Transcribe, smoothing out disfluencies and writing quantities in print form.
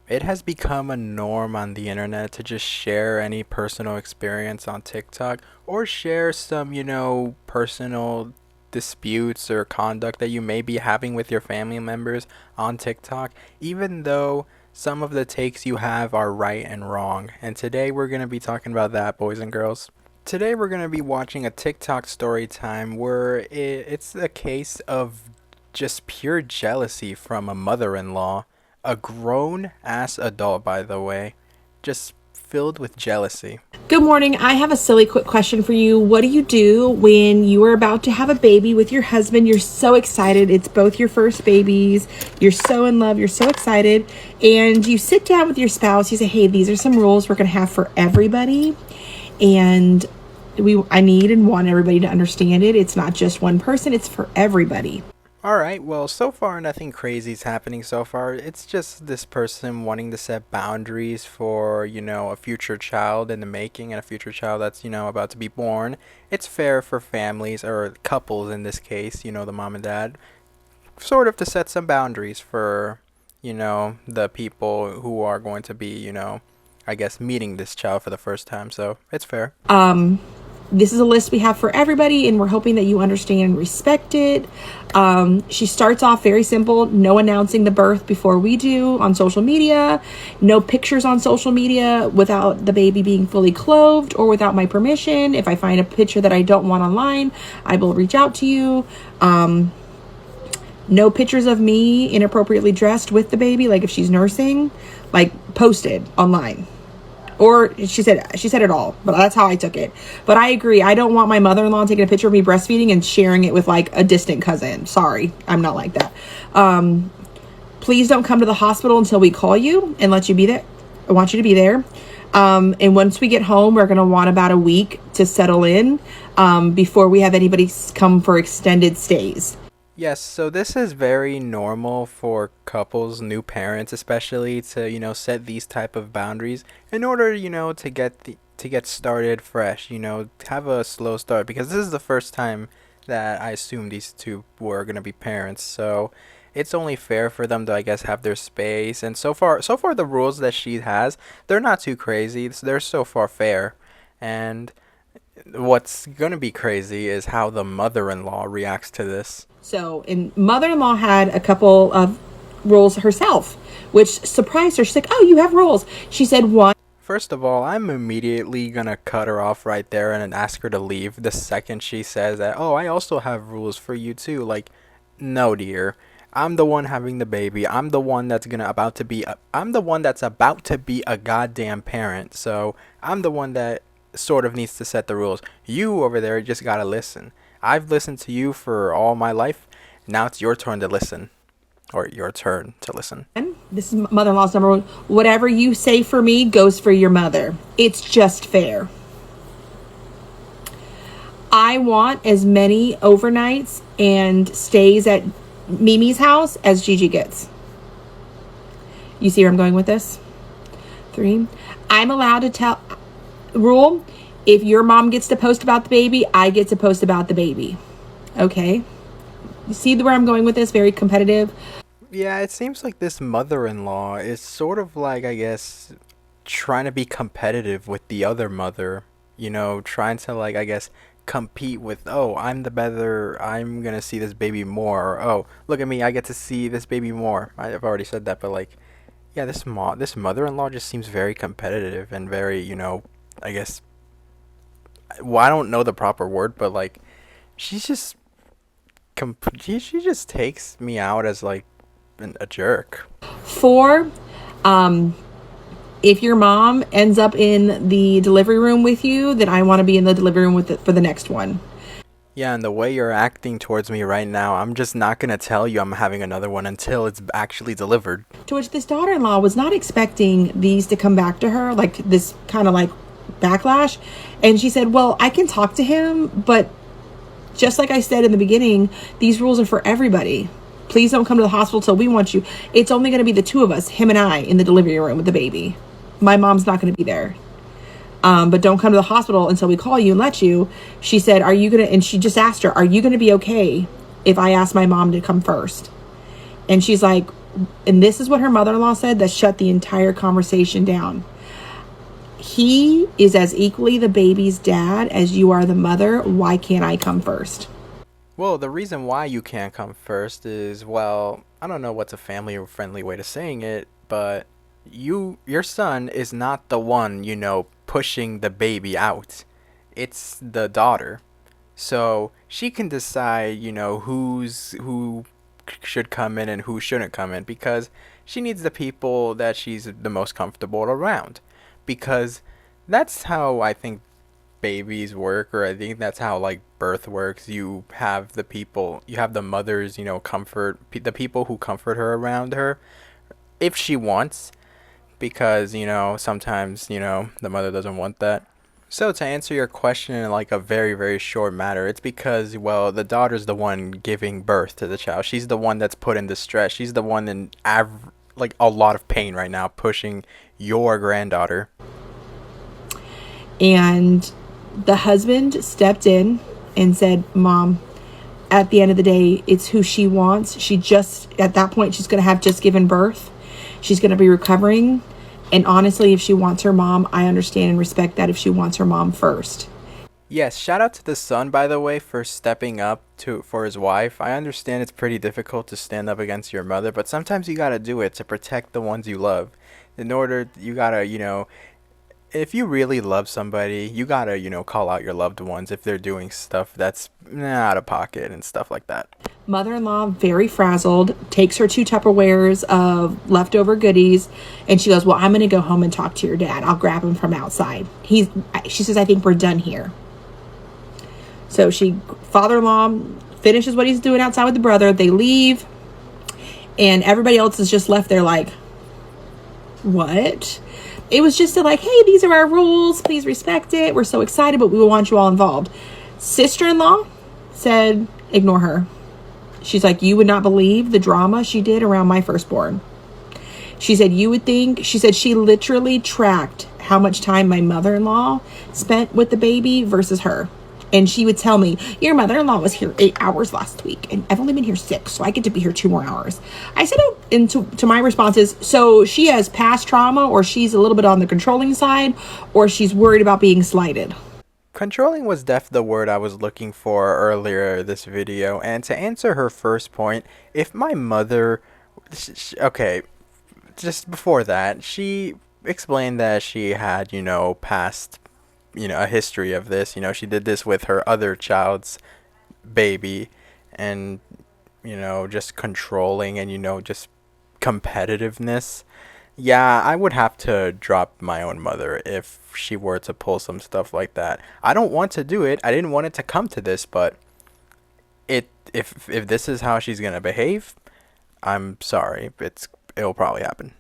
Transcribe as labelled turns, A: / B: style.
A: It has become a norm on the internet to just share any personal experience on TikTok or share some, personal disputes or conduct that you may be having with your family members on TikTok, even though some of the takes you have are right and wrong. And today we're going to be talking about that, boys and girls. Today we're going to be watching a TikTok story time where it's a case of just pure jealousy from a mother in law, a grown ass adult, by the way, just filled with jealousy.
B: Good morning. I have a silly quick question for you. What do you do when you are about to have a baby with your husband? You're so excited. It's both your first babies. You're so in love. You're so excited. And you sit down with your spouse. You say, hey, these are some rules we're going to have for everybody. And I need and want everybody to understand it. It's not just one person. It's for everybody.
A: All right, well, so far nothing crazy is happening so far. It's just this person wanting to set boundaries for, a future child in the making and a future child that's, about to be born. It's fair for families or couples in this case, the mom and dad, sort of to set some boundaries for, the people who are going to be, I guess meeting this child for the first time. So it's fair.
B: This is a list we have for everybody, and we're hoping that you understand and respect it. She starts off very simple. No announcing the birth before we do on social media. No pictures on social media without the baby being fully clothed or without my permission. If I find a picture that I don't want online, I will reach out to you. No pictures of me inappropriately dressed with the baby, like if she's nursing, like posted online. Or she said it all, but that's how I took it. But I agree. I don't want my mother-in-law taking a picture of me breastfeeding and sharing it with like a distant cousin. Sorry, I'm not like that. Please don't come to the hospital until we call you and let you be there. I want you to be there. And once we get home, we're going to want about a week to settle in before we have anybody come for extended stays.
A: Yes, so this is very normal for couples, new parents especially, to, set these type of boundaries in order, to get started fresh, have a slow start because this is the first time that I assume these two were going to be parents. So it's only fair for them to, I guess, have their space. And so far the rules that she has, they're not too crazy. They're so far fair. And what's going to be crazy is how the mother-in-law reacts to this.
B: So, and mother-in-law had a couple of rules herself, which surprised her. She's like, oh, you have rules. She said, one.
A: First of all, I'm immediately gonna cut her off right there and ask her to leave the second she says that, oh, I also have rules for you too. Like, no, dear. I'm the one having the baby. I'm the one that's I'm the one that's about to be a goddamn parent. So, I'm the one that sort of needs to set the rules. You over there just gotta listen. I've listened to you for all my life. Now it's your turn to listen. Or your turn to listen.
B: This is mother-in-law's number one. Whatever you say for me goes for your mother. It's just fair. I want as many overnights and stays at Mimi's house as Gigi gets. You see where I'm going with this? 3. I'm allowed to tell... Rule... If your mom gets to post about the baby, I get to post about the baby. Okay? You see where I'm going with this? Very competitive.
A: Yeah, it seems like this mother-in-law is sort of like, I guess, trying to be competitive with the other mother. Trying to, like, I guess, compete with, oh, I'm the better, I'm gonna see this baby more. Or, oh, look at me, I get to see this baby more. I've already said that, but, like, yeah, this mother-in-law just seems very competitive and very, I guess... Well, I don't know the proper word, but like, she's just, she just takes me out as like a jerk.
B: 4, if your mom ends up in the delivery room with you, then I want to be in the delivery room for the next one.
A: Yeah, and the way you're acting towards me right now, I'm just not gonna tell you I'm having another one until it's actually delivered.
B: To which this daughter-in-law was not expecting these to come back to her, like this kind of like backlash. And she said, well, I can talk to him, but just like I said in the beginning, these rules are for everybody. Please don't come to the hospital till we want you. It's only going to be the two of us, him and I, in the delivery room with the baby. My mom's not going to be there. But don't come to the hospital until we call you and let you. She said, are you going to, and she just asked her, are you going to be okay if I ask my mom to come first? And she's like, And this is what her mother-in-law said that shut the entire conversation down. He is as equally the baby's dad as you are the mother. Why can't I come first?
A: Well, the reason why you can't come first is, well, I don't know what's a family friendly way to saying it, but your son is not the one, pushing the baby out. It's the daughter. So she can decide, who should come in and who shouldn't come in because she needs the people that she's the most comfortable around. Because that's how I think babies work, or I think that's how like birth works. You have the mothers, the people who comfort her around her if she wants, because sometimes the mother doesn't want that. So to answer your question in like a very very short matter, it's because, well, the daughter's the one giving birth to the child. She's the one that's put in the stress. She's the one in like a lot of pain right now, pushing your granddaughter.
B: And the husband stepped in and said, Mom, at the end of the day, it's who she wants. She just, at that point, she's going to have just given birth. She's going to be recovering. And honestly, if she wants her mom, I understand and respect that if she wants her mom first.
A: Yes, shout out to the son, by the way, for stepping up to for his wife. I understand it's pretty difficult to stand up against your mother, but sometimes you gotta do it to protect the ones you love. In order, you gotta, if you really love somebody, you gotta, call out your loved ones if they're doing stuff that's out of pocket and stuff like that.
B: Mother-in-law, very frazzled, takes her two Tupperwares of leftover goodies, and she goes, well, I'm going to go home and talk to your dad. I'll grab him from outside. She says, I think we're done here. So father-in-law finishes what he's doing outside with the brother. They leave, and everybody else is just left there like, what? It was just like, hey, these are our rules. Please respect it. We're so excited, but we want you all involved. Sister-in-law said, ignore her. She's like, you would not believe the drama she did around my firstborn. She said, you would think, she said she literally tracked how much time my mother-in-law spent with the baby versus her. And she would tell me, your mother-in-law was here 8 hours last week, and I've only been here 6, so I get to be here 2 more hours. I said, oh, and to my response is, so she has past trauma, or she's a little bit on the controlling side, or she's worried about being slighted.
A: Controlling was the word I was looking for earlier this video. And to answer her first point, if my mother, okay, just before that, she explained that she had, past, a history of this. She did this with her other child's baby, and, just controlling and, just competitiveness. Yeah, I would have to drop my own mother if she were to pull some stuff like that. I don't want to do it. I didn't want it to come to this, but if this is how she's gonna behave, I'm sorry. It'll probably happen.